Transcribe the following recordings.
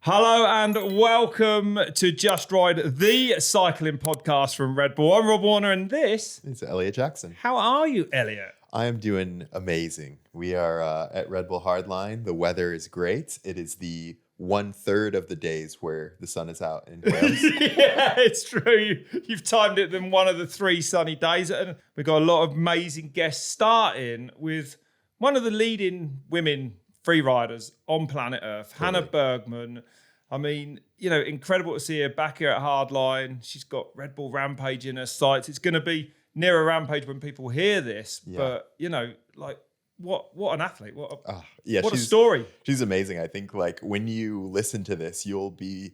Hello and welcome to Just Ride, the cycling podcast from Red Bull. I'm Rob Warner and this is Eliot Jackson. How are you, Eliot? I am doing amazing. We are at Red Bull Hardline. The weather is great. It is the 1/3 of the days where the sun is out in Wales. Yeah, it's true. You've timed it than one of the 3 sunny days. And we've got a lot of amazing guests, starting with one of the leading women free riders on planet Earth, Totally. Hannah Bergemann. I mean, you know, incredible to see her back here at Hardline. She's got Red Bull Rampage in her sights. It's going to be near a Rampage when people hear this. Yeah. But, you know, like, what an athlete. What a She's, story. She's amazing. I think like when you listen to this, you'll be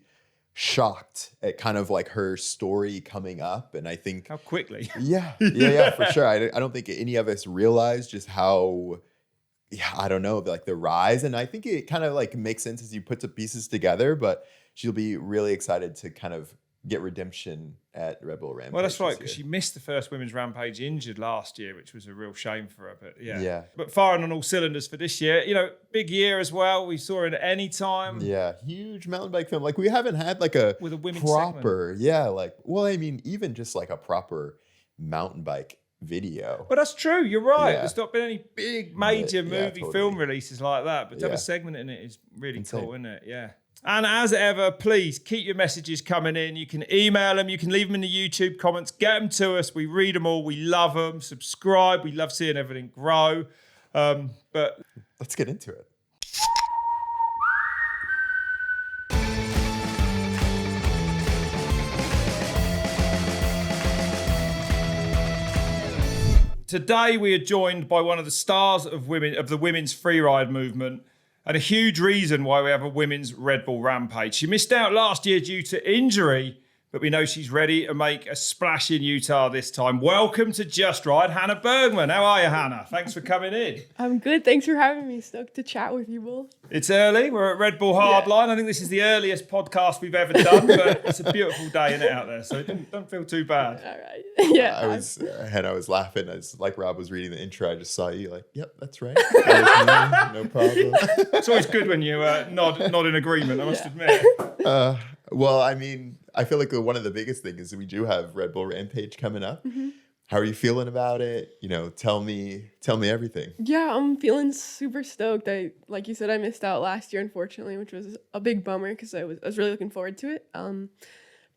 shocked at kind of like her story coming up. And I think How quickly. Yeah, for sure. I don't think any of us realize just how, I don't know, like the rise. And I think it kind of like makes sense as you put the pieces together, but she'll be really excited to kind of get redemption at Red Bull Rampage. Well, that's right, because she missed the first women's Rampage injured last year, which was a real shame for her. But yeah. But firing on all cylinders for this year. You know, big year as well. We saw her at any time. Yeah, huge mountain bike film. Like we haven't had like a with a women's proper, segment. I mean, even just like a proper mountain bike video. Well, that's true. You're right. Yeah. There's not been any big major movie totally. film releases like that. But to have Yeah. a segment in it is really Insane. cool, isn't it? Yeah. And as ever, please keep your messages coming in. You can email them. You can leave them in the YouTube comments. Get them to us. We read them all. We love them. Subscribe. We love seeing everything grow. But let's get into it. today we are joined by one of the stars of the women's freeride movement, and a huge reason why we have a women's Red Bull Rampage. She missed out last year due to injury, but we know she's ready to make a splash in Utah this time. Welcome to Just Ride, Hannah Bergemann. How are you, Hannah? Thanks for coming in. I'm good. Thanks for having me. Stoked to chat with you both. It's early. We're at Red Bull Hardline. I think this is the earliest podcast we've ever done, but it's a beautiful day in it out there, so don't feel too bad. All right. Yeah. I was laughing as like Rob was reading the intro. I just saw you like, yep, that's right. That was me, no problem. It's always good when you nod in agreement, I must admit. Well, I mean, I feel like one of the biggest things is we do have Red Bull Rampage coming up. Mm-hmm. How are you feeling about it? You know, tell me everything. Yeah, I'm feeling super stoked. Like you said, I missed out last year, unfortunately, which was a big bummer because I was really looking forward to it.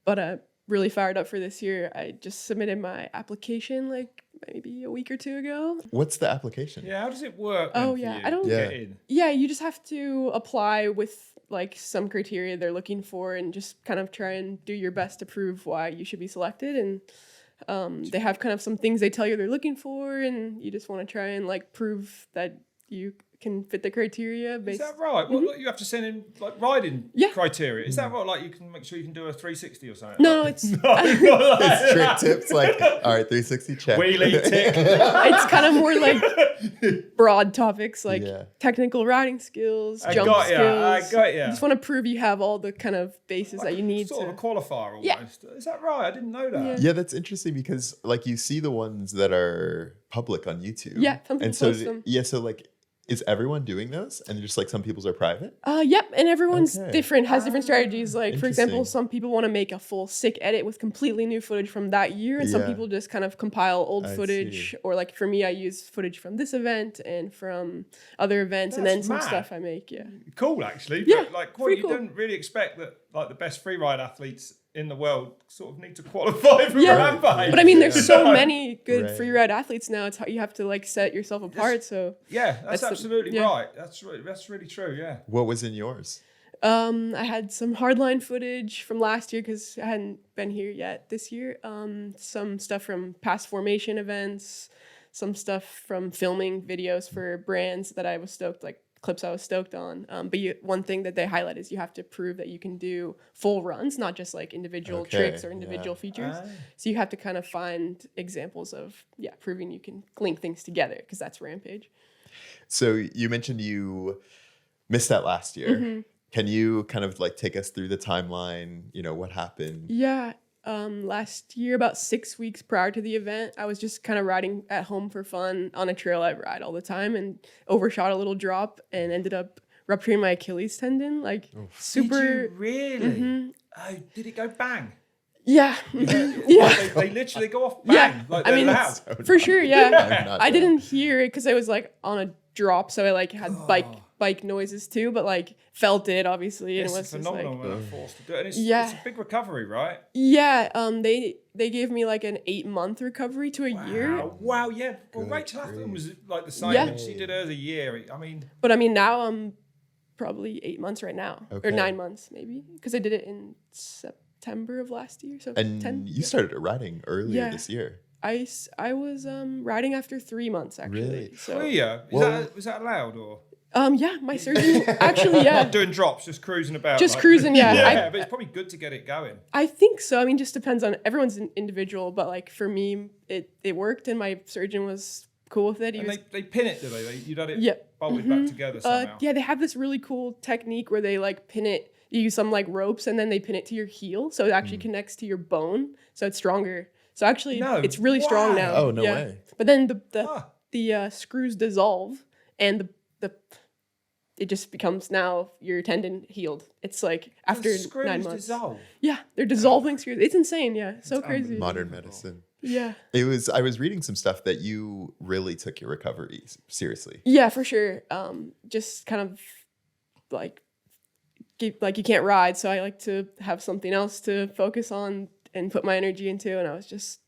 But I'm really fired up for this year. I just submitted my application like maybe a week or two ago. What's the application? Yeah, how does it work? Oh, for yeah, you I don't- to Yeah. get in? Yeah, you just have to apply with like some criteria they're looking for and just kind of try and do your best to prove why you should be selected. And they have kind of some things they tell you they're looking for, and you just want to try and like prove that you can fit the criteria. Is that right? Well, look, you have to send in like riding criteria. Is that right? Like you can make sure you can do a 360 or something? No, it's It's trick tips like, all right, 360 check. Wheelie tick. it's kind of more like broad topics like Yeah. technical riding skills, I jump got ya, skills. I got ya. You just want to prove you have all the kind of bases that you need Sort to. of a qualifier almost. Yeah. Is that right? I didn't know that. Yeah. Yeah, that's interesting because like you see the ones that are public on YouTube. Yeah, some people and so post them. yeah, so like is everyone doing those? And just like some people's are private? Yep, and everyone's Okay. different, has different strategies. Like, for example, Interesting. some people want to make a full sick edit with completely new footage from that year, and some Yeah. people just kind of compile old I footage. see. Or like for me, I use footage from this event and from other events, and then That's some mad. stuff I make. Yeah. Cool, actually. Yeah, But like, well, pretty you cool. don't really expect that like the best freeride athletes in the world sort of need to qualify for Yeah. a Rampage. But I mean, there's so Yeah. many good Right. freeride athletes now. It's how you have to like set yourself apart. So Yeah, that's the- absolutely yeah. right. That's really true. Yeah. What was in yours? I had some hardline footage from last year because I hadn't been here yet this year. Some stuff from past formation events, some stuff from filming videos for brands that I was stoked, like clips I was stoked on. But one thing that they highlight is you have to prove that you can do full runs, not just like individual Okay, tricks or individual yeah. features. Ah. So you have to kind of find examples of, proving you can link things together because that's Rampage. So you mentioned you missed that last year. Mm-hmm. Can you kind of like take us through the timeline? You know, what happened? Yeah. Last year, about 6 weeks prior to the event, I was just kind of riding at home for fun on a trail I ride all the time and overshot a little drop and ended up rupturing my Achilles tendon. Like super. Did you really? Oh, did it go bang? Yeah. Yeah. They literally go off bang. Yeah. Like I they're mean, loud. for sure. Yeah. Not I bad. didn't hear it because I was like on a drop, so I like had bike noises too, but like felt it obviously, and It's it was just phenomenal like when they're forced to do it. And it's a big recovery, right? yeah. They gave me like an 8-month recovery to a year, Wow, yeah. Well, Good Rachel Atherton grief. was like the same. Yeah. And she did hers a year. I mean, but I mean now I'm probably 8 months right now, Okay. or 9 months maybe, because I did it in September of last year. So And 10. you started riding earlier Yeah. this year. I was riding after 3 months actually. Really? So were you? Well- Was that allowed or yeah, my surgeon actually not doing drops, just cruising about? Just cruising, yeah. Yeah, but it's probably good to get it going. I think so. I mean, just depends on everyone's individual, but like for me, it worked, and my surgeon was cool with it. He And was, they pin it, do they? You'd had it Yeah. bolted back together somehow. yeah, they have this really cool technique where they like pin it. You use some like ropes, and then they pin it to your heel, so it actually connects to your bone, so it's stronger. So actually, No it's really strong way. now. Oh, no yeah. way. But then Huh. the screws dissolve, and the it just becomes now your tendon healed. It's like after The screws 9 months. dissolve. Yeah, they're dissolving screws. It's insane. Yeah, so It's crazy. Modern medicine. Yeah. I was reading some stuff that you really took your recovery seriously. Yeah, for sure. Just kind of like you can't ride, so I like to have something else to focus on and put my energy into. And I was just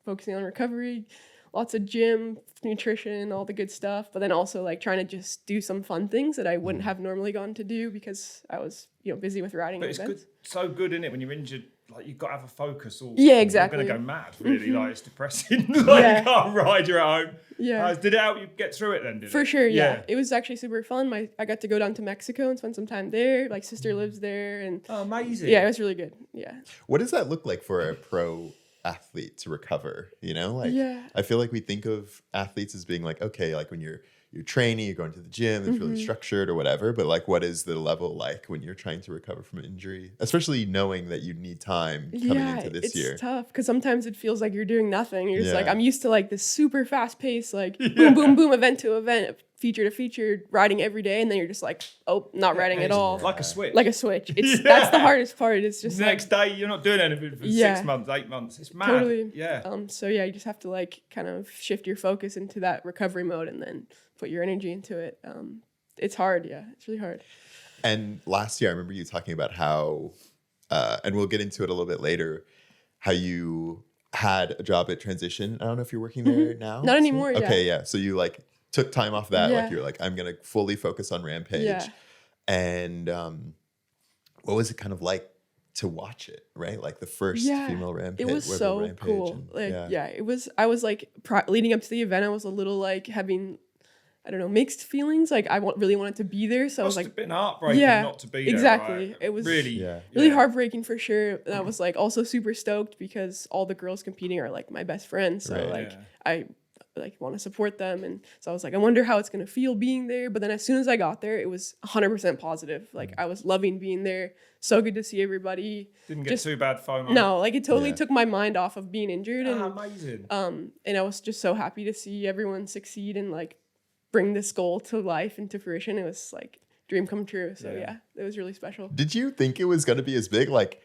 focusing on recovery, lots of gym, nutrition, all the good stuff. But then also like trying to just do some fun things that I wouldn't have normally gone to do because I was busy with riding But it's events. good, so good in it when you're injured. Like you've got to have a focus. Or Yeah, exactly. You're gonna go mad. Really, like it's depressing. Like Yeah. you can't ride. You're at home. Yeah. Did it help you get through it then? Did For it? sure, yeah. It was actually super fun. I got to go down to Mexico and spend some time there. Like sister lives there, and Oh, amazing. yeah, it was really good. Yeah. What does that look like for a pro athlete to recover? Like Yeah. I feel like we think of athletes as being like, okay, like when you're training, you're going to the gym, it's really structured or whatever. But like, what is the level like when you're trying to recover from an injury, especially knowing that you need time coming into this year? It's tough because sometimes it feels like you're doing nothing. You're just like, Yeah. I'm used to like this super fast pace, like boom, boom, boom, event to event, feature to feature, riding every day, and then you're just like, oh, not riding at all. Like a switch. Like a switch. That's the hardest part. It's just the next day you're not doing anything for Yeah. 6 months, 8 months. It's mad. Totally. Yeah. So yeah, you just have to like kind of shift your focus into that recovery mode and then put your energy into it. It's hard. Yeah, it's really hard. And last year, I remember you talking about how, and we'll get into it a little bit later, how you had a job at Transition. I don't know if you're working there now. Not anymore, yeah. Okay, yeah. So you like took time off that. Yeah. Like you're like, I'm gonna fully focus on Rampage. Yeah. And what was it kind of like to watch it? Right, like the first female Rampage. It was Red Bull so Rampage, cool. and- Like, it was. I was like leading up to the event. I was a little like having, I don't know, mixed feelings. Like I really wanted to be there, so I was Must like, have been heartbreaking yeah, not to be there. exactly. Right? It was really, Yeah. really heartbreaking for sure. And I was like also super stoked because all the girls competing are like my best friends. So Right. like Yeah. I like want to support them, and so I was like, I wonder how it's gonna feel being there. But then as soon as I got there, it was 100% positive. Like I was loving being there. So good to see everybody. Didn't get Just- too bad FOMO. No, like it totally Yeah. took my mind off of being injured, and Amazing. and I was just so happy to see everyone succeed and like bring this goal to life and to fruition. It was like dream come true. So Yeah. yeah, it was really special. Did you think it was gonna be as big? Like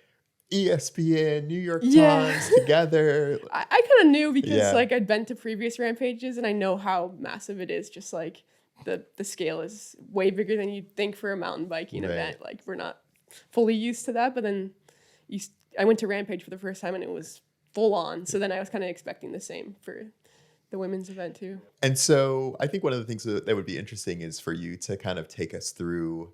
ESPN, New York Yeah. Times together. I kind of knew because Yeah. like I'd been to previous rampages and I know how massive it is. Just like the scale is way bigger than you'd think for a mountain biking Right. event. Like we're not fully used to that, but then I went to Rampage for the first time and it was full on. So then I was kind of expecting the same for the women's event too. And so I think one of the things that would be interesting is for you to kind of take us through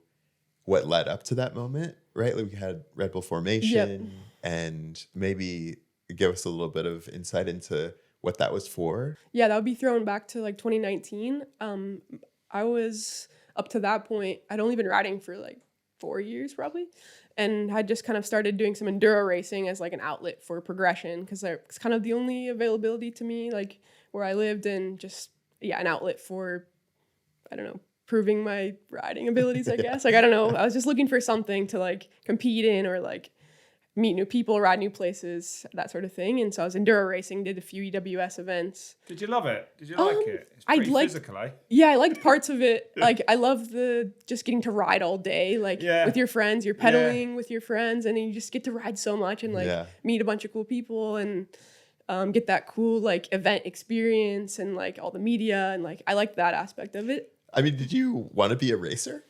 what led up to that moment, right? Like we had Red Bull formation and maybe give us a little bit of insight into what that was for. Yeah, that would be thrown back to like 2019. I was up to that point, I'd only been riding for like 4 years probably, and had just kind of started doing some enduro racing as like an outlet for progression because it's kind of the only availability to me like where I lived, and just an outlet for, I don't know, proving my riding abilities, I guess. Like I don't know, I was just looking for something to like compete in or like meet new people, ride new places, that sort of thing. And so I was enduro racing, did a few EWS events. Did you love it? Did you like it? It's I pretty liked- physical, eh? Yeah, I liked parts of it. Like I love the just getting to ride all day, like with your friends. You're pedaling with your friends, and then you just get to ride so much and like meet a bunch of cool people and get that cool like event experience and like all the media and like I liked that aspect of it. I mean, did you want to be a racer?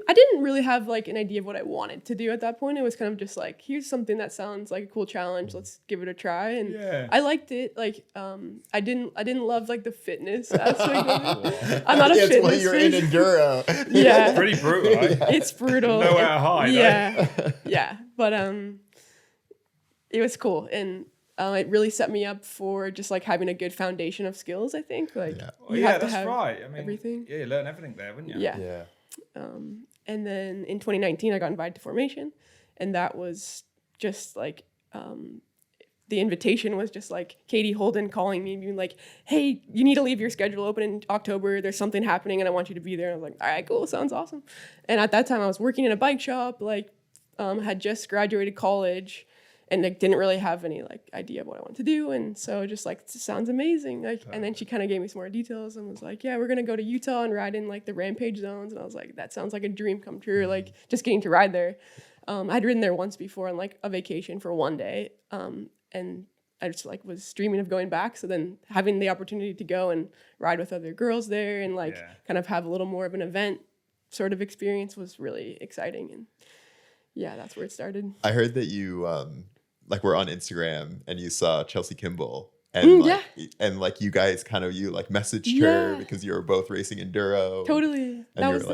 I didn't really have like an idea of what I wanted to do at that point. It was kind of just like, here's something that sounds like a cool challenge. Let's give it a try. And I liked it. Like, I didn't love like the fitness aspect of it. I'm not a fitness when you're in person. enduro. Yeah. Pretty brutal, eh? It's brutal. Nowhere to hide. Yeah. Yeah. But it was cool. And it really set me up for just like having a good foundation of skills, I think. Like, you have to have right. I mean, everything. Yeah, you learn everything there, wouldn't you? Yeah. And then in 2019, I got invited to Formation, and that was just like the invitation was just like Katie Holden calling me and being like, "Hey, you need to leave your schedule open in October. There's something happening, and I want you to be there." And I was like, "All right, cool, sounds awesome." And at that time, I was working in a bike shop, like had just graduated college, and like didn't really have any like idea of what I wanted to do. And so just like, this sounds amazing. Like, and then she kind of gave me some more details and was like, yeah, we're going to go to Utah and ride in like the Rampage zones. And I was like, that sounds like a dream come true. Like just getting to ride there. I'd ridden there once before on like a vacation for one day. And I just like was dreaming of going back. So then having the opportunity to go and ride with other girls there and like kind of have a little more of an event sort of experience was really exciting. And yeah, that's where it started. I heard that you like were on Instagram and you saw Chelsea Kimball and and like you guys kind of like messaged her because you were both racing enduro. Totally. That was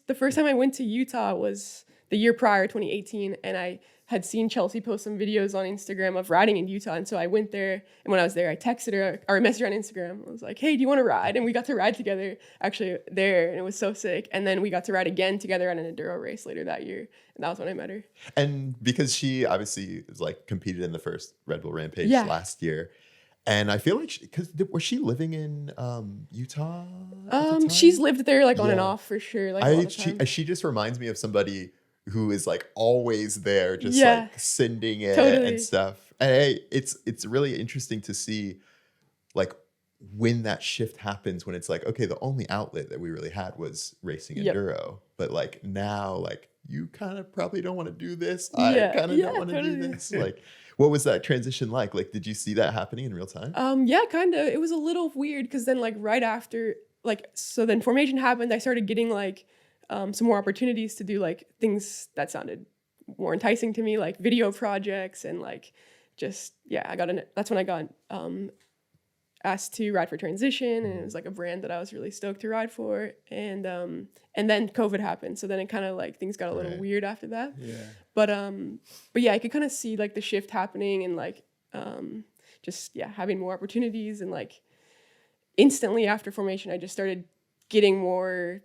the first time I went to Utah was the year prior, 2018, and I had seen Chelsea post some videos on Instagram of riding in Utah. And so I went there, and when I was there, I texted her or I messaged her on Instagram. I was like, hey, do you want to ride? And we got to ride together actually there, and it was so sick. And then we got to ride again together on an enduro race later that year. And that was when I met her. And because she obviously was like competed in the first Red Bull Rampage last year. And I feel like, was she living in Utah? She's lived there like on and off for sure. Like she just reminds me of somebody who is like always there, just like sending it and stuff. And hey, it's really interesting to see like when that shift happens, when it's like, okay, the only outlet that we really had was racing enduro. But like now, like you kind of probably don't want to do this. I kind of don't want to do this. Like, what was that transition like? Like, did you see that happening in real time? Yeah, kind of. It was a little weird because then like right after, like, so then Formation happened, I started getting like some more opportunities to do like things that sounded more enticing to me, like video projects and like just that's when I got asked to ride for Transition, and it was like a brand that I was really stoked to ride for. And then COVID happened, so then it kind of like things got a little weird after that. But yeah, I could kind of see like the shift happening and like just having more opportunities. And like instantly after Formation, I just started getting more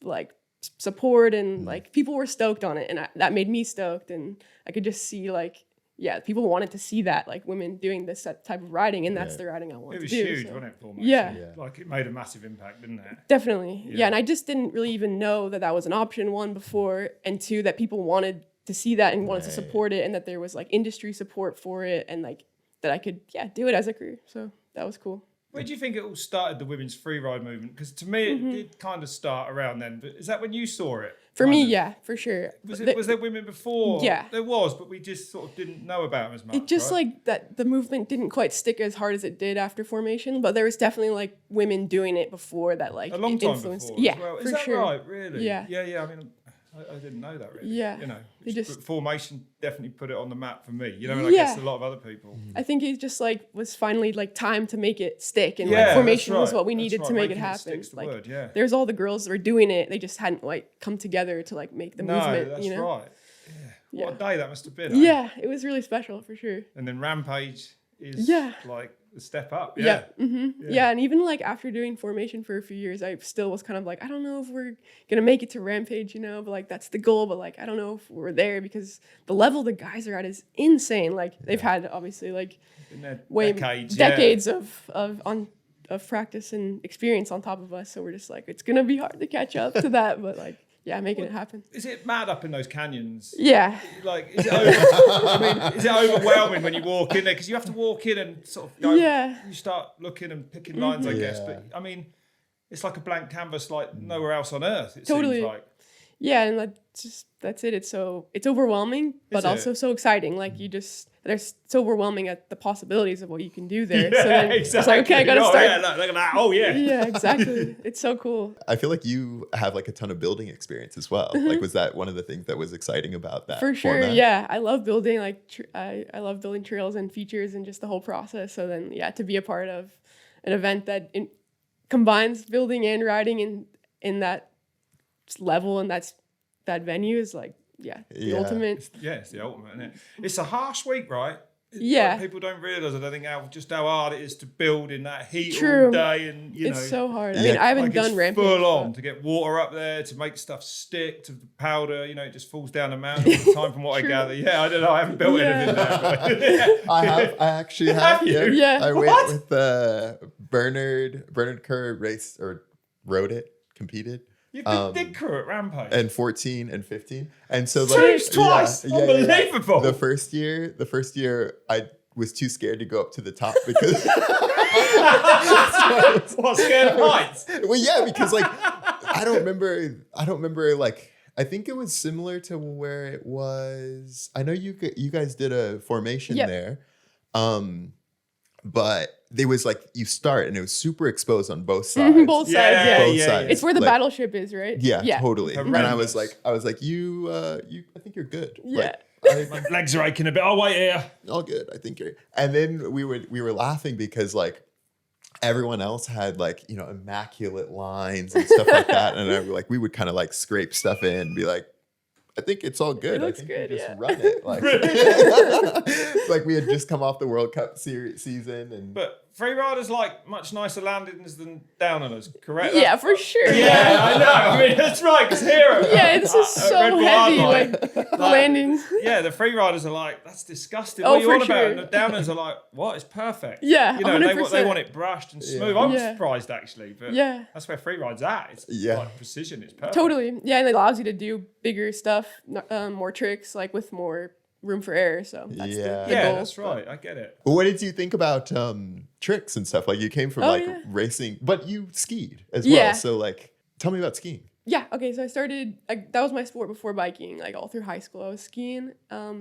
like support, and like people were stoked on it, and that made me stoked. And I could just see like people wanted to see that, like women doing this type of riding, and that's the riding I wanted to do. It was huge, wasn't it, Formation? Yeah. Like it made a massive impact, didn't it? Definitely. Yeah, and I just didn't really even know that was an option, one, before, and two, that people wanted to see that and wanted to support it, and that there was like industry support for it, and like that I could do it as a career. So that was cool. Where do you think it all started, the women's freeride movement? Because to me, it did kind of start around then. But is that when you saw it? For me, yeah, for sure. Was there women before? Yeah. There was, but we just sort of didn't know about them as much. It just like that the movement didn't quite stick as hard as it did after Formation, but there was definitely like women doing it before that, like a long time influenced. before. Yeah, as well. Is for that sure. right? Really? Yeah. Yeah. I mean, I didn't know that really. Yeah. You know, Just Formation definitely put it on the map for me. You know, and I guess a lot of other people. I think it just like was finally like time to make it stick, and Yeah, like Formation that's was right. what we needed to make it Making happen. sticks the Like word, there's all the girls that were doing it, they just hadn't like come together to like make the movement. That's you know? right. Yeah. What a day that must have been. Yeah, it was really special for sure. And then Rampage is like the step up. Yeah. And even like after doing Formation for a few years, I still was kind of like, I don't know if we're gonna make it to Rampage, you know, but like that's the goal, but like I don't know if we're there, because the level the guys are at is insane. Like they've had obviously like decades of practice and experience on top of us, so we're just like, it's gonna be hard to catch up to that, but like making it happen. Is it mad up in those canyons? Yeah. Like, is it overwhelming when you walk in there? Because you have to walk in and sort of go, you start looking and picking lines, I guess. But I mean, it's like a blank canvas, like nowhere else on earth. It Totally. seems like. Yeah, and that's it. It's overwhelming, but also so exciting. Like it's overwhelming at the possibilities of what you can do there. So then exactly. It's like, okay, I gotta start. Yeah, look at that. Oh yeah. Yeah, exactly. It's so cool. I feel like you have like a ton of building experience as well. Like, was that one of the things that was exciting about that? For sure. format? Yeah, I love building. Like I love building trails and features and just the whole process. So then, to be a part of an event that combines building and riding in that level and that venue is like, the ultimate. It's the ultimate, isn't it? It's a harsh week, right? Yeah. Like, people don't realise, I don't think, how hard it is to build in that heat True. all day. And, It's so hard. I mean, I haven't done it's Rampage. full on to get water up there, to make stuff stick, to the powder, it just falls down the mountain all the time from what I gather. Yeah, I don't know. I haven't built anything there. But I actually have. Yeah. I went with Bernard Kerr rode it, competed. You did crew at Rampage. And 14 and 15. And so Twice. Unbelievable. The first year I was too scared to go up to the top because What, scared of heights? well, yeah, because like I don't remember like I think it was similar to where it was. I know you guys did a formation there. But there was like you start and it was super exposed on both sides. Both sides, Both sides. It's where the battleship is, right? Yeah, totally. Horrendous. And I was like, you I think you're good. Yeah. My legs are aching a bit. I'll wait here. All good. I think you're. And then we were laughing because like everyone else had like, immaculate lines and stuff like that. And we would kind of like scrape stuff in and be like, I think it's all good. It looks I think good, you just yeah. run it. Like, like we had just come off the World Cup season. And But freeriders like much nicer landings than downers, correct? Yeah, for sure. Yeah, I know. I mean, that's right, because here It's just at so Red Bull heavy, Hardline, like landings. Yeah, the freeriders are like, that's disgusting. Oh, What are you for on about? sure. And the downers are like, what? It's perfect. Yeah, they 100%. want it brushed and smooth. I'm surprised actually, but that's where freeride's at. It's like precision. It's perfect. Totally. Yeah, and it allows you to do bigger stuff, more tricks, like with more room for error. So that's the goal. That's right. I get it. what did you think about tricks and stuff? Like you came from racing, but you skied as well. So like, tell me about skiing. Yeah. Okay. So I started. That was my sport before biking. Like all through high school, I was skiing.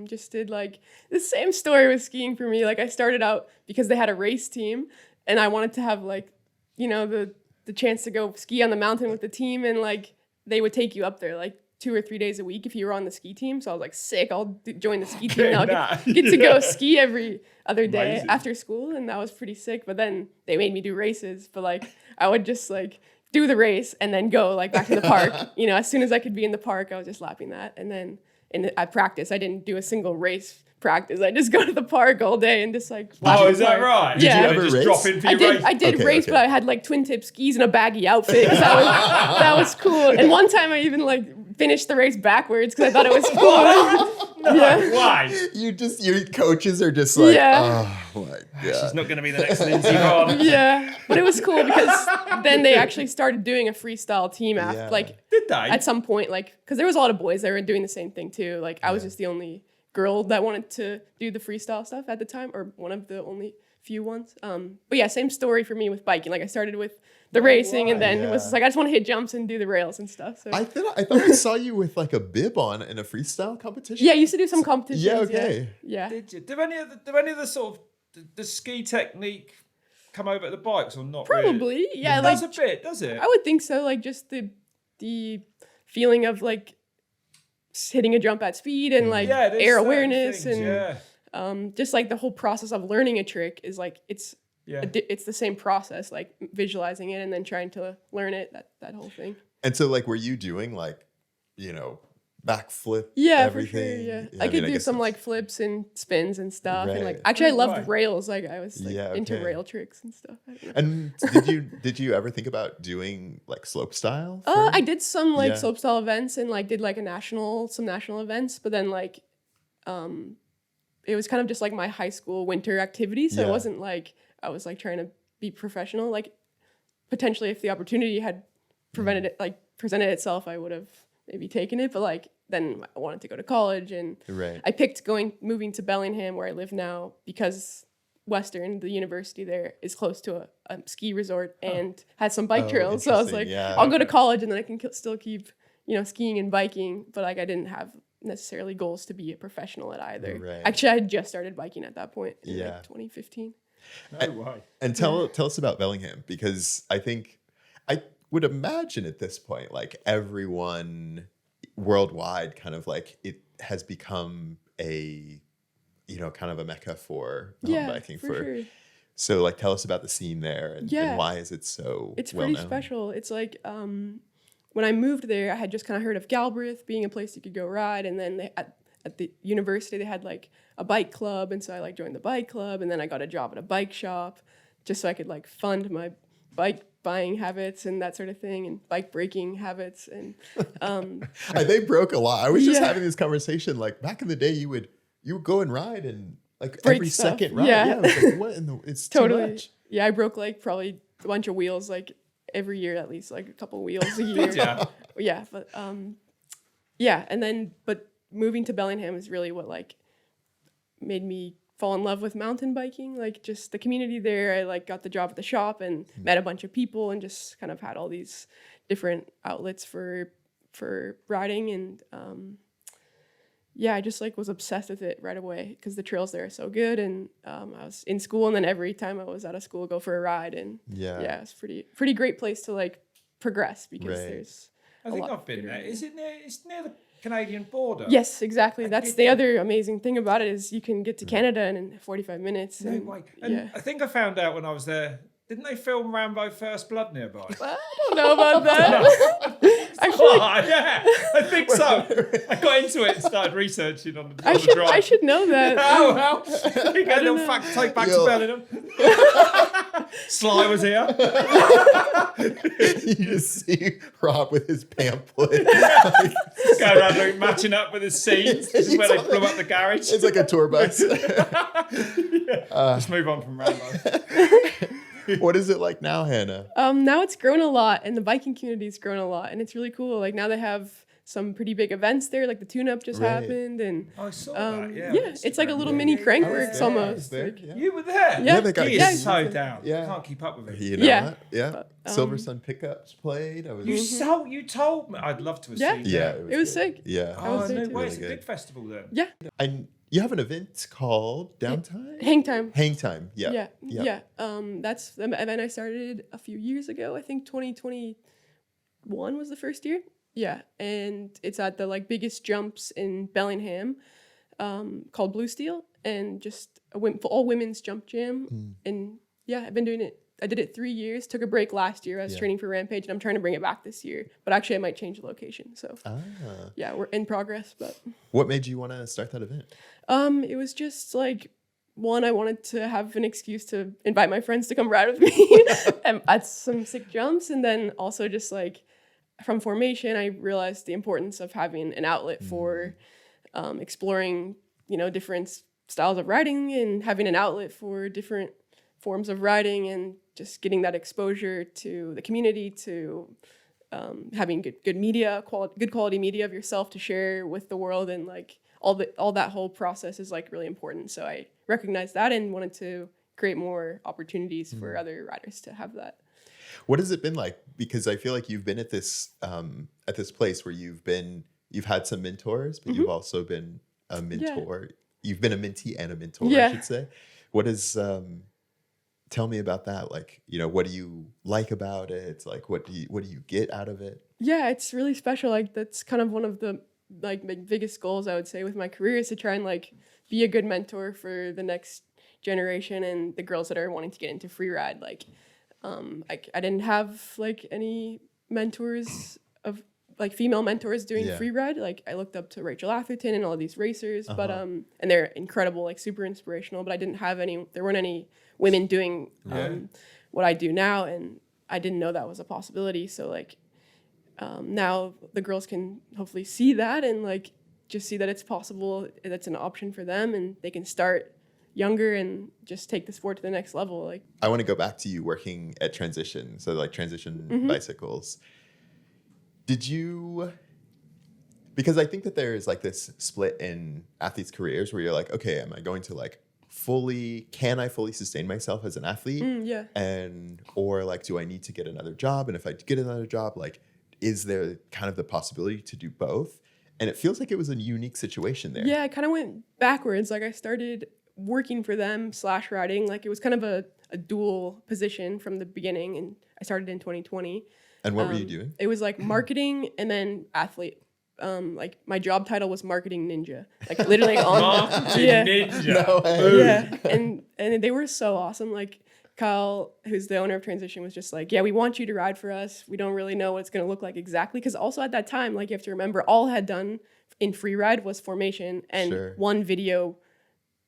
Just did like the same story with skiing for me. Like I started out because they had a race team, and I wanted to have like, the chance to go ski on the mountain with the team, and like they would take you up there like 2 or 3 days a week if you were on the ski team. So I was like, sick, I'll join the ski team and I'll get to go ski every other day after school. And that was pretty sick. But then they made me do races. But like, I would just like do the race and then go like back to the park. As soon as I could be in the park, I was just lapping that. And then at practice, I didn't do a single race practice. I just go to the park all day and just like lap is that right? Yeah. Did you ever just race? drop in for your race? I did race, but I had like twin tip skis and a baggy outfit. That was cool. And one time I even like finished the race backwards because I thought it was cool. Why? Your coaches are just like, oh my God. She's not going to be the next Lindsay Vonn. Yeah. But it was cool because then they actually started doing a freestyle team after, like, Did they? at some point, like, because there was a lot of boys that were doing the same thing too. Like, I was just the only girl that wanted to do the freestyle stuff at the time, or one of the only few ones. But yeah, same story for me with biking. Like I started with the racing and then it was just like, I just want to hit jumps and do the rails and stuff. So I thought I saw you with like a bib on in a freestyle competition. yeah, I used to do some competitions. Yeah, okay. Yeah. Did you? Do any of the sort of the ski technique come over at the bikes or not? Probably. Really? Yeah. It Like, does a bit, does it? I would think so. Like just the feeling of like hitting a jump at speed and like there's air certain awareness things, and just like the whole process of learning a trick is like it's the same process, like visualizing it and then trying to learn it, that whole thing. And so like, were you doing like, backflip? Yeah, everything? for sure. Yeah. I could do guess some it's- like flips and spins and stuff. And like, Right. actually I loved Right. rails. Like I was like into okay. rail tricks and stuff. I don't know. And did you ever think about doing like slope style? I did some like Yeah. slopestyle events and like did like some national events, but then like, it was kind of just like my high school winter activity. So it wasn't like I was like trying to be professional. Like potentially if the opportunity had presented itself, I would have maybe taken it, but like then I wanted to go to college, and Right. I picked moving to Bellingham where I live now because Western, the university there, is close to a ski resort and has some bike Oh, trails. So I was interesting. like, Yeah. I'll go to college and then I can still keep, skiing and biking. But like I didn't have necessarily goals to be a professional at either. Right. Actually, I had just started biking at that point in Yeah. like 2015. No way. And tell us about Bellingham, because I would imagine at this point, like everyone worldwide, kind of like it has become a, kind of a mecca for mountain biking. for sure. So like, tell us about the scene there and why is it so It's well pretty known? special. It's like when I moved there, I had just kind of heard of Galbraith being a place you could go ride, and then at the university they had like a bike club, and so I like joined the bike club, and then I got a job at a bike shop just so I could like fund my bike buying habits and that sort of thing, and bike breaking habits. And They broke a lot. I was just Yeah. having this conversation, like back in the day, you would go and ride and like Break every stuff. second ride. Yeah. I was like, what in the, it's totally, too much. yeah, I broke like probably a bunch of wheels like every year, at least like a couple wheels a year. Yeah. Yeah, but but moving to Bellingham is really what like made me fall in love with mountain biking. Like just the community there. I like got the job at the shop and met a bunch of people and just kind of had all these different outlets for riding, and I just like was obsessed with it right away because the trails there are so good, and I was in school, and then every time I was out of school, go for a ride, and it's pretty great place to like progress because Right. there's I think lot I've been bigger there. than Is it near? It's near the Canadian border. Yes, exactly. That's the other amazing thing about it is you can get to Canada in 45 minutes. No And, way. And I think I found out when I was there. Didn't they film Rambo First Blood nearby? I don't know about that. Oh, yeah, I think so. I got into it and started researching on the drive. I should know that. How? You get a little know. fact take back Yo. to Bellingham. Sly was here. You just see Rob with his pamphlet. Going around like, matching up with his scenes. This is where they blew up the garage. It's like a tour bus. Let's move on from Rambo. What is it like now, Hannah? Now it's grown a lot, and the biking community's grown a lot, and it's really cool. Like now they have some pretty big events there, like the tune-up just Right. happened, and I saw that. Yeah, it's like a little Instagram. mini I Crankworks was there. I was almost. there, Like, yeah. You were there. Yeah. they got He Yeah. is so down. Yeah. I can't keep up with him. You know Yeah. what? Yeah. But, Silver Sun pickups played. I was. You told me. I'd love to have Yeah. seen Yeah, that. It was good. sick. Yeah. I was Oh, there no too. way. Really It's a good. big festival then. Yeah, And you have an event called Downtime? Hangtime. Hangtime. Yeah. Yeah. That's the event I started a few years ago. I think 2021 was the first year. Yeah, and it's at the like biggest jumps in Bellingham, called Blue Steel, and just all women's jump jam. And yeah, I've been doing it. I did it 3 years. Took a break last year. I was training for Rampage, and I'm trying to bring it back this year. But actually, I might change the location. So yeah, we're in progress. But What made you want to start that event? it was just like one, I wanted to have an excuse to invite my friends to come ride with me and at some sick jumps, and then also just like from formation, I realized the importance of having an outlet for exploring, different styles of riding, and having an outlet for different forms of riding, and just getting that exposure to the community, to having good media, good quality media of yourself to share with the world, and like all that whole process is like really important. So I recognized that and wanted to create more opportunities for other riders to have that. What has it been like? Because I feel like you've been at this place where you've had some mentors, but you've also been a mentor. You've been a mentee and a mentor, I should say. What is tell me about that? Like, what do you like about it? Like, what do you get out of it? Yeah, it's really special. Like that's kind of one of the like my biggest goals, I would say, with my career, is to try and like be a good mentor for the next generation and the girls that are wanting to get into freeride. Like I didn't have like any mentors of like female mentors doing freeride. Like I looked up to Rachel Atherton and all of these racers, but and they're incredible, like super inspirational, but I didn't have there weren't any women doing what I do now, and I didn't know that was a possibility. So like now the girls can hopefully see that and like just see that it's possible, that's an option for them, and they can start younger and just take the sport to the next level. Like I want to go back to you working at Transition, so like Transition bicycles. Did you Because I think that there's like this split in athletes' careers where you're like, okay, am I going to like can I fully sustain myself as an athlete? Yeah. Or like, do I need to get another job? And if I get another job, like, is there kind of the possibility to do both? And it feels like it was a unique situation there. Yeah, I kind of went backwards. Like I started working for them / riding. Like it was kind of a dual position from the beginning. And I started in 2020. And what were you doing? It was like marketing and then athlete. Like my job title was marketing ninja. Like literally on Marketing yeah. ninja. No way. Yeah. And they were so awesome. Like Kyle, who's the owner of Transition, was just like, yeah, we want you to ride for us. We don't really know what it's going to look like exactly. Because also at that time, like you have to remember, all I had done in freeride was formation and one video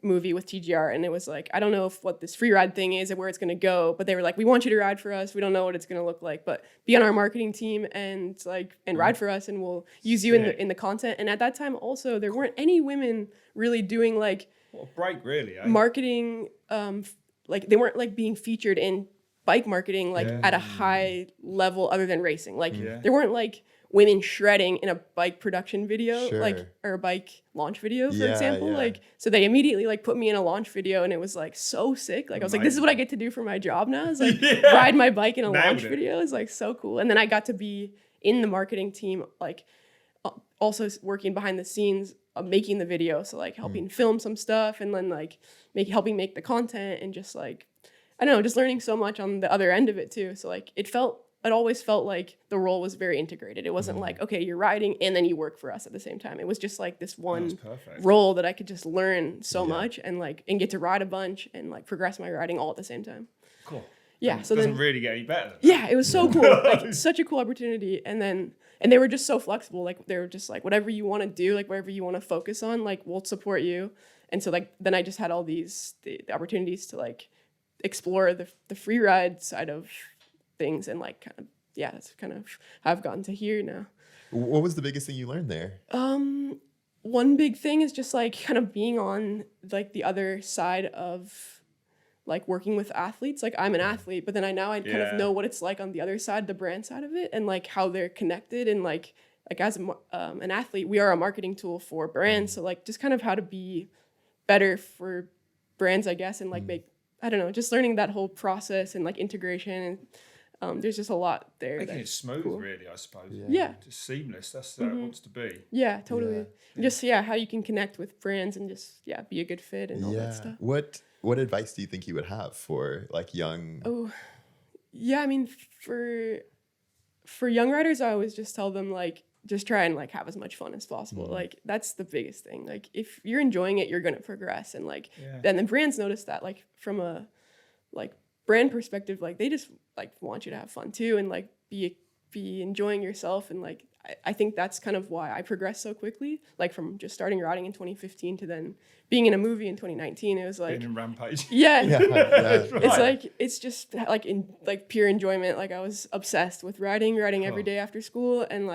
movie with TGR. And it was like, I don't know what this freeride thing is and where it's going to go. But they were like, we want you to ride for us. We don't know what it's going to look like, but be on our marketing team and ride for us. And we'll use you in the content. And at that time also, there weren't any women really doing like what a break, really, eh? marketing, like they weren't like being featured in bike marketing like at a high level other than racing. Like there weren't like women shredding in a bike production video, like or a bike launch video, for example. Like so they immediately like put me in a launch video and it was like so sick. Like I was like, this is what I get to do for my job now. Is like ride my bike in a launch video. Is like so cool. And then I got to be in the marketing team, like also working behind the scenes of making the video. So like helping film some stuff and then like helping make the content and just like, I don't know, just learning so much on the other end of it too. So like it always felt like the role was very integrated. It wasn't like, okay, you're riding and then you work for us at the same time. It was just like this one role that I could just learn so much and get to ride a bunch and like progress my riding all at the same time. Cool. Yeah. It so doesn't then, really get any better. Yeah, it was so cool. Like such a cool opportunity. And they were just so flexible. Like they were just like, whatever you want to do, like whatever you want to focus on, like we'll support you. And so like then I just had all the opportunities to like explore the free ride side of things and like kind of that's kind of how I've gotten to here now. What was the biggest thing you learned there? One big thing is just like kind of being on like the other side of like working with athletes. Like I'm an athlete, but then I kind of know what it's like on the other side, the brand side of it, and like how they're connected. And like as an athlete, we are a marketing tool for brands. So like just kind of how to be better for brands, I guess, and like I don't know, just learning that whole process and like integration and there's just a lot there. Making it smooth, really, I suppose. Yeah. Just seamless. That's how it wants to be. Yeah, totally. Yeah. Just, how you can connect with brands and just, be a good fit and all that stuff. What advice do you think you would have for like young? Oh, yeah. I mean, for young riders, I always just tell them like, just try and like have as much fun as possible. Like that's the biggest thing. Like if you're enjoying it, you're going to progress. And like, then the brands notice that like from a like brand perspective, like they just like want you to have fun too and like be enjoying yourself. And like I think that's kind of why I progressed so quickly, like from just starting riding in 2015 to then being in a movie in 2019. It was like being in Rampage. It's like it's just like in like pure enjoyment. Like I was obsessed with riding every day after school. And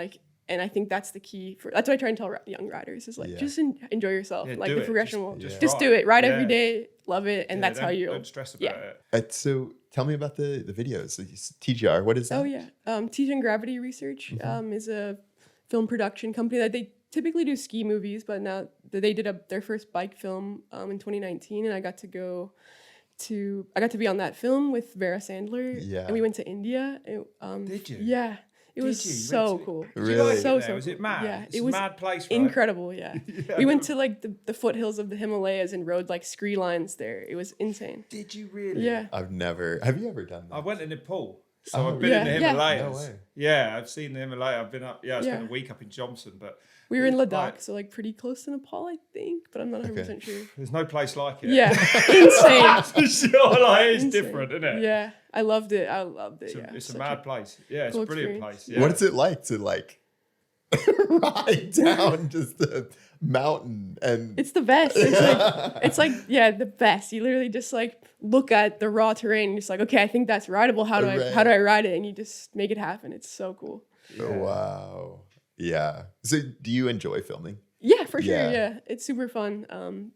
I think that's the key that's what I try and tell young riders is like just enjoy yourself. Like the progression will just do it. Ride every day, love it, and that's how you don't stress about it. So tell me about the videos. TGR, what is that? Oh yeah, Teaching Gravity Research is a film production company that they typically do ski movies, but now they did their first bike film in 2019, and I got to be on that film with Vera Sandler. Yeah, and we went to India. Did you? Yeah. It was so cool. Really? So was it mad? Yeah, it was a mad place, right? Incredible, yeah. We went to like the foothills of the Himalayas and rode like scree lines there. It was insane. Did you really? Yeah. Have you ever done that? I went in Nepal. So I've been in the Himalayas. No way. Yeah, I've seen the Himalayas. I've been up, I spent a week up in Johnson, but we were in Ladakh, so like pretty close to Nepal, I think, but I'm not 100% sure. There's no place like it. Yeah, insane. For sure, like it's different, isn't it? Yeah, I loved it. It's a mad place. Yeah, it's a brilliant place. Yeah. What is it like to like ride down just the mountain? And it's the best. It's like the best. You literally just like look at the raw terrain and just like, okay, I think that's rideable. How do I ride it? And you just make it happen. It's so cool. Oh, wow. Yeah. So do you enjoy filming? Yeah, for sure. Yeah. It's super fun.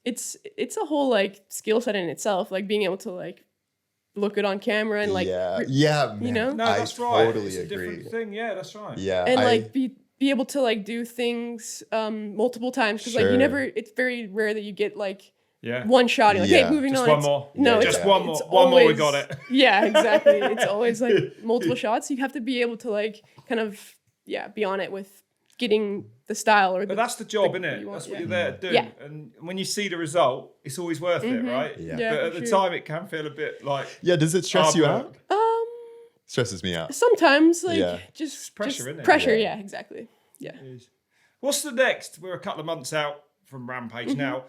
It's a whole like skill set in itself, like being able to like look it on camera and like man, you know? No, that's right. Totally it's agree. A different thing. Yeah, that's right. Yeah. And like be be able to like do things multiple times because like Sure. you never. It's very rare that you get like Yeah. one shot. You're like, Yeah. hey, moving Just on. one It's- more. No, Yeah, it's, Just yeah. one more. it's One more, we always- got it. Yeah, exactly. It's always like multiple shots. You have to be able to like kind of be on it with getting the style or the. But that's the job, the- isn't it? you want, That's what yeah. you're there to do. Yeah. And when you see the result, it's always worth it, right? Yeah. Yeah, But for at the sure. time, it can feel a bit like Yeah, does it stress hard you work. out? Stresses me out. Sometimes like Yeah. just pressure, isn't it? Pressure, Yeah. yeah, exactly. Yeah. What's the next? We're a couple of months out from Rampage Mm-hmm. now.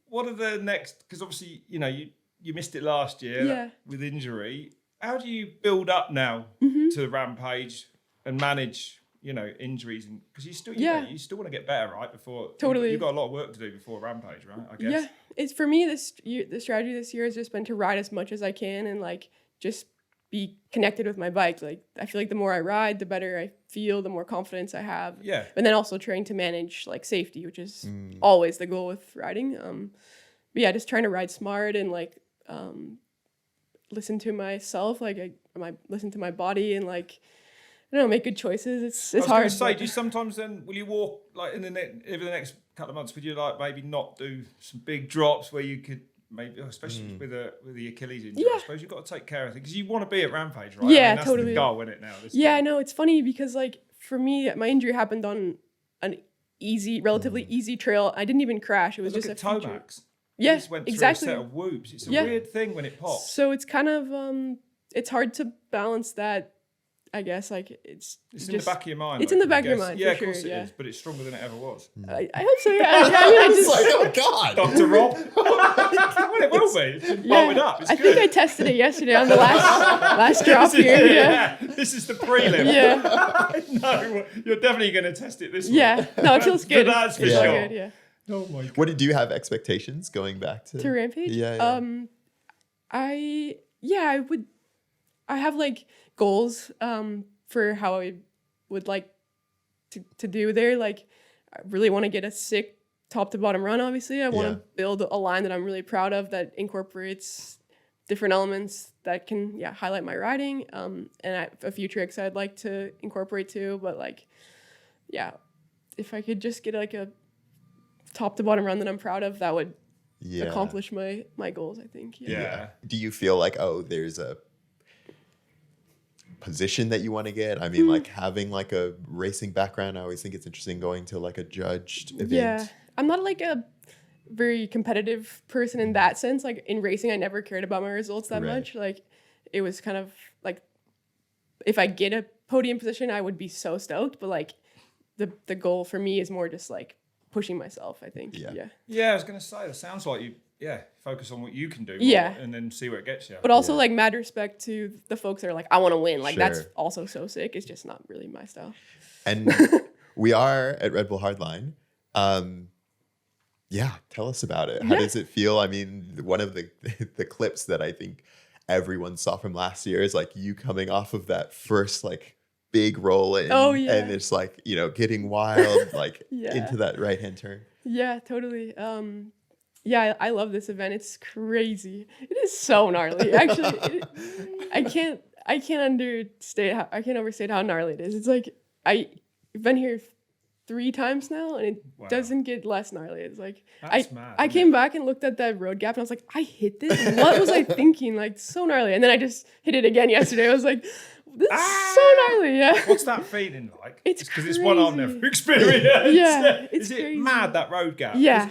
What are the next? Because obviously, you missed it last year Yeah. with injury. How do you build up now Mm-hmm. to Rampage and manage, injuries? Because you still, you still want to get better, right? Before Totally. you've got a lot of work to do before Rampage, right? I guess. Yeah, it's for me. The strategy this year has just been to ride as much as I can and like just be connected with my bike. Like I feel like the more I ride, the better I feel, the more confidence I have. Yeah. And then also trying to manage like safety, which is always the goal with riding. But yeah, just trying to ride smart and like listen to myself. Like I listen to my body and like I don't know, make good choices. It's I was hard. going to say, but- do you sometimes then will you walk like over the next couple of months? Would you like maybe not do some big drops where you could maybe, especially with the Achilles injury? I Yeah. suppose you've got to take care of things because you want to be at Rampage, right? Yeah, that's totally. the goal, isn't it? Now, Yeah, I know. It's funny because like for me, my injury happened on an relatively easy trail. I didn't even crash. It was Look just at a feature. Tomax. Yeah, He just went through exactly. a set of whoops. It's a Yeah. weird thing when it pops. So it's kind of it's hard to balance that. I guess like it's It's just, in the back of your mind. it's in the back of your guess. mind, Yeah, for of course sure, it yeah. is, but it's stronger than it ever was. I hope so. Yeah. I mean, I It's just like, oh God. Dr. Rob. Well, it will be. It's been bolted up. It's I good. think I tested it yesterday on the last drop here. Yeah. This is the prelim. Yeah. No, you're definitely going to test it this week. Yeah. No, it feels good. That's for It's sure. good, yeah. Oh my god. What do you have expectations going back to? To Rampage? Yeah. I have like goals for how I would like to do there. Like I really want to get a sick top to bottom run, obviously. I want to Yeah. build a line that I'm really proud of that incorporates different elements that can highlight my riding. And a few tricks I'd like to incorporate too. But like, if I could just get like a top to bottom run that I'm proud of, that would accomplish my goals, I think. Yeah. Do you feel like, there's a position that you want to get? I mean, like having like a racing background, I always think it's interesting going to like a judged event. Yeah. I'm not like a very competitive person in that sense. Like in racing, I never cared about my results that Right. much. Like it was kind of like if I get a podium position, I would be so stoked. But like the goal for me is more just like pushing myself, I think. Yeah. Yeah, I was going to say, it sounds like you, focus on what you can do. Yeah. And then see where it gets you. But also like mad respect to the folks that are like, I want to win. Like that's Sure. also so sick. It's just not really my style. And we are at Red Bull Hardline. Tell us about it. How Yeah. does it feel? I mean, one of the clips that I think everyone saw from last year is like you coming off of that first like big roll in, Oh, yeah. and it's like, getting wild like Yeah. into that right hand turn. Yeah, totally. I love this event. It's crazy. It is so gnarly. Actually, I can't overstate how gnarly it is. It's like I've been here 3 times now, and it Wow. doesn't get less gnarly. It's like That's mad, I isn't came it? back and looked at that road gap, and I was like, I hit this. What was I thinking? Like so gnarly. And then I just hit it again yesterday. I was like, this is so gnarly. Yeah. What's that feeling like? It's because it's one I've crazy. never experienced. Yeah, it's Is it crazy. mad, that road gap? Yeah.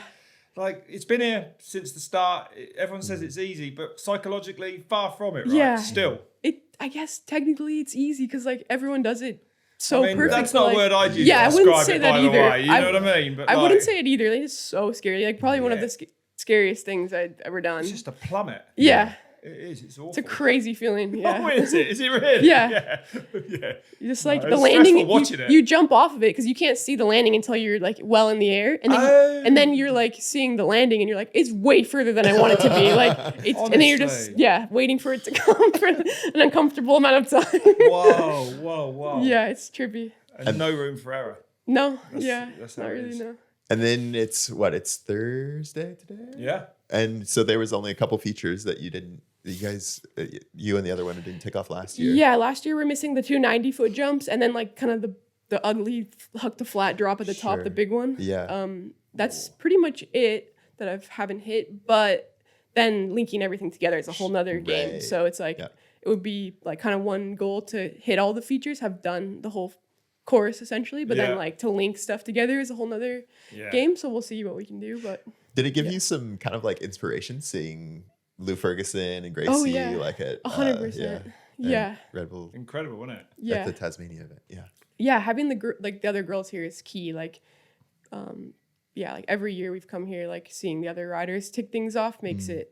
Like, it's been here since the start. Everyone says it's easy, but psychologically, far from it, right? Yeah. Still. I guess technically it's easy because like everyone does it so I mean, perfect. that's but, not like, a word I'd use Yeah, I to wouldn't describe say it, that by the either. way. You know what I mean? But I wouldn't like, say it either. It's so scary. Like probably one of Yeah. the scariest things I'd ever done. it's just a plummet. Yeah. It is. It's awful. It's a crazy feeling. Yeah. Oh, is it? Is it really? Yeah. Yeah. You just like No, the it's landing, stressful watching it. you jump off of it because you can't see the landing until you're like well in the air, and then Oh. and then you're like seeing the landing, and you're like, it's way further than I want it to be. Like it's, and then you're just Honestly. waiting for it to come for an uncomfortable amount of time. Whoa. Yeah, it's trippy. And no room for error. No, that's how not it really. is. No. And then it's Thursday today? Yeah. And so there was only a couple features that you and the other one didn't take off last year. Yeah, last year we're missing the 2 90-foot jumps, and then like kind of the the ugly huck to flat drop at the top, the Sure. big one. Yeah. That's pretty much it that I haven't hit. But then linking everything together is a whole nother game. Right. So it's like Yeah. it would be like kind of one goal to hit all the features, have done the whole course essentially, but Yeah. then like to link stuff together is a whole nother Yeah. game. So we'll see what we can do. But Did it give you some kind of like inspiration seeing Lou Ferguson and Gracie Oh, yeah. like at 100%. and Yeah. Red Bull Incredible, wasn't it? at Yeah. the Tasmania event? Yeah. Yeah. Having the other girls here is key. Like, yeah, like every year we've come here, like seeing the other riders tick things off makes it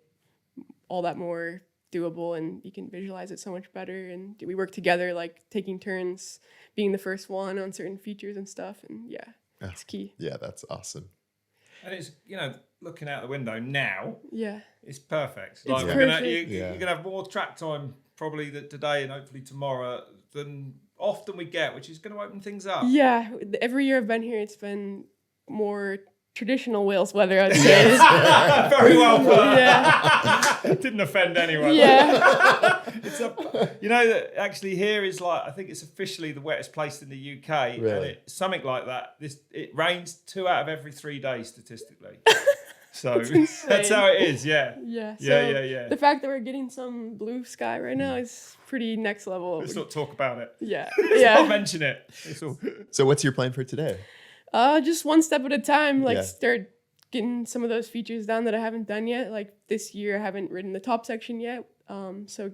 all that more doable, and you can visualize it so much better. And we work together, like taking turns being the first one on certain features and stuff. And yeah, it's key. Yeah, that's awesome. And it's, looking out the window now, Yeah. it's perfect. It's Like perfect. you're gonna have more track time probably today and hopefully tomorrow than often we get, which is going to open things up. Yeah. Every year I've been here, it's been more traditional Wales weather, I'd say. Very well put. Yeah. Didn't offend anyone. Yeah. It's that actually here is like, I think it's officially the wettest place in the UK. And Really? something like that. It rains 2 out of every 3 days statistically. So that's how it is. Yeah. Yeah. Yeah. The fact that we're getting some blue sky right now is pretty next level. Let's not talk about it. Yeah. Let's Yeah. not mention it. It's all. So what's your plan for today? Just one step at a time. Like Yeah. start getting some of those features down that I haven't done yet. Like this year, I haven't ridden the top section yet. So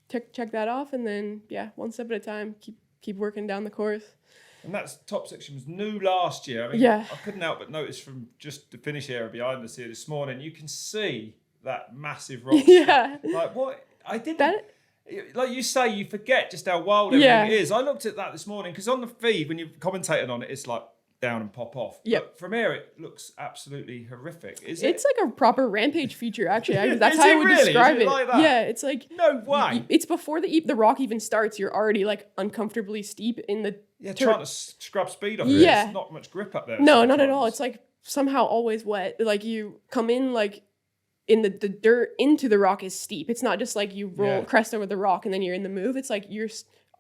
check that off, and then one step at a time. Keep working down the course. And that top section was new last year. I mean, Yeah. I couldn't help but notice from just the finish area behind us here this morning, you can see that massive rock. Yeah. Like what? I didn't. That Like you say, you forget just how wild everything is. I looked at that this morning because on the feed, when you're commentating on it, it's like down and pop off. Yep. But from here, it looks absolutely horrific. Is it's it? like a proper rampage feature, actually. That's Is how it I would really? describe Is it it. like that? Yeah, it's like No way. it's before the rock even starts. You're already like uncomfortably steep in the Yeah, tur- trying to scrub speed off it. Yeah. There's not much grip up there. No, not at sometimes. all. It's like somehow always wet. Like you come in like in the dirt into the rock is steep. It's not just like you roll crest over the rock and then you're in the move. It's like you're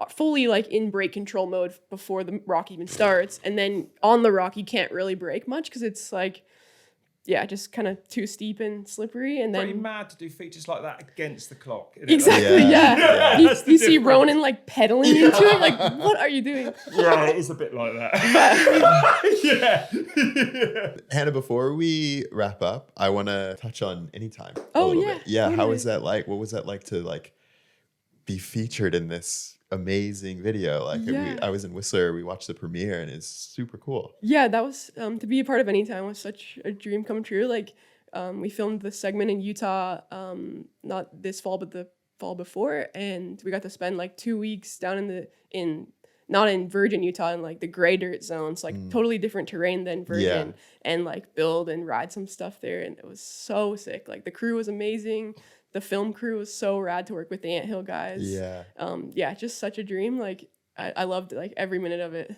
fully like in brake control mode before the rock even starts. And then on the rock, you can't really brake much because it's like, just kind of too steep and slippery. And Pretty then mad to do features like that against the clock. isn't it? exactly, Yeah. yeah. That's the You see difference. Ronan like pedaling into it. Like, what are you doing? Yeah, it is a bit like that. yeah. Hannah, before we wrap up, I want to touch on Anytime. Oh, a little yeah, bit. Yeah. How totally. was that like? What was that like to like be featured in this amazing video? Like Yeah. I was in Whistler, we watched the premiere, and it's super cool. Yeah, that was to be a part of Anytime was such a dream come true. Like we filmed the segment in Utah, not this fall but the fall before, and we got to spend like 2 weeks down not in virgin Utah, in like the gray dirt zones, like totally different terrain than virgin, and like build and ride some stuff there, and it was so sick. Like the crew was amazing. The film crew was so rad to work with the Anthill guys. Yeah. Just such a dream. Like I loved like every minute of it.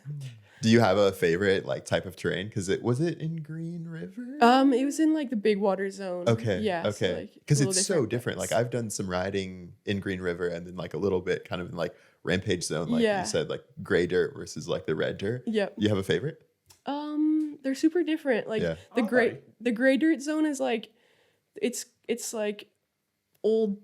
Do you have a favorite like type of terrain? Because was it in Green River? It was in like the big water zone. Okay. Yeah. Okay. So, like, Because a little it's so different. but Like I've done some riding in Green River, and then like a little bit kind of in like Rampage zone, like you said, like gray dirt versus like the red dirt. Yep. You have a favorite? They're super different. Like Yeah. the Are they? gray dirt zone is like it's like old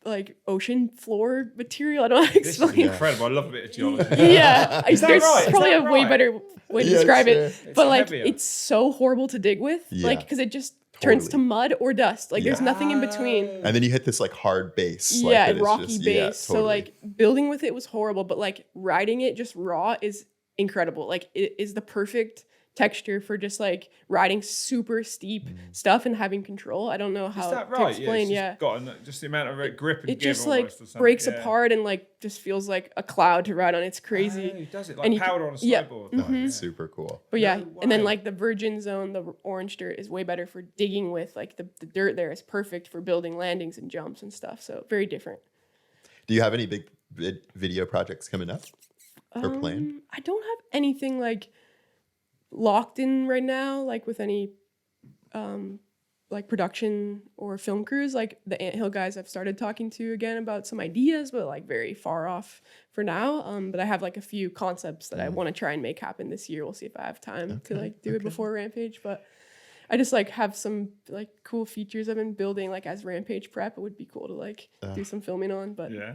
like ocean floor material. I don't know how to This is explain. incredible. I love a bit of geology. Yeah, Is that there's right? Is probably that a way right? better way to Yeah, describe sure. it. It's But like heavier. it's so horrible to dig with, Yeah. like because it just turns to Totally. mud or dust. Like there's nothing in between. And then you hit this like hard base. like, Yeah, that and is rocky just- base. yeah, So totally. like building with it was horrible, but like riding it just raw is incredible. Like it is the perfect texture for just like riding super steep stuff and having control. I don't know how Is that to right? explain. Yeah. It's just got just the amount of grip and It give just like almost or something. breaks Yeah. apart and like just feels like a cloud to ride on. It's crazy. Oh, he does it And like you can- powder on a yeah. snowboard. Wow, Yeah. super cool. But yeah, No and then way. like the virgin zone, the orange dirt is way better for digging with. Like the dirt there is perfect for building landings and jumps and stuff. So very different. Do you have any big video projects coming up or planned? I don't have anything like locked in right now, like with any like production or film crews, like the Anthill guys I've started talking to again about some ideas, but like very far off for now. But I have like a few concepts that I want to try and make happen this year. We'll see if I have time to like do it before Rampage, but I just like have some like cool features I've been building like as Rampage prep. It would be cool to like do some filming on, but Yeah.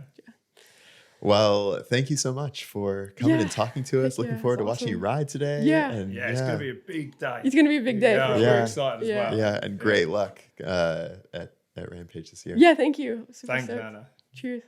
Well, thank you so much for coming and talking to us. Looking forward to watching you ride today. Yeah. And Yeah, it's going to be a big day. it's gonna be a big day. Yeah, for I'm sure. very excited as well. Yeah, and great luck at Rampage this year. Yeah, thank you. Super Thanks, stoked. Hannah. Cheers.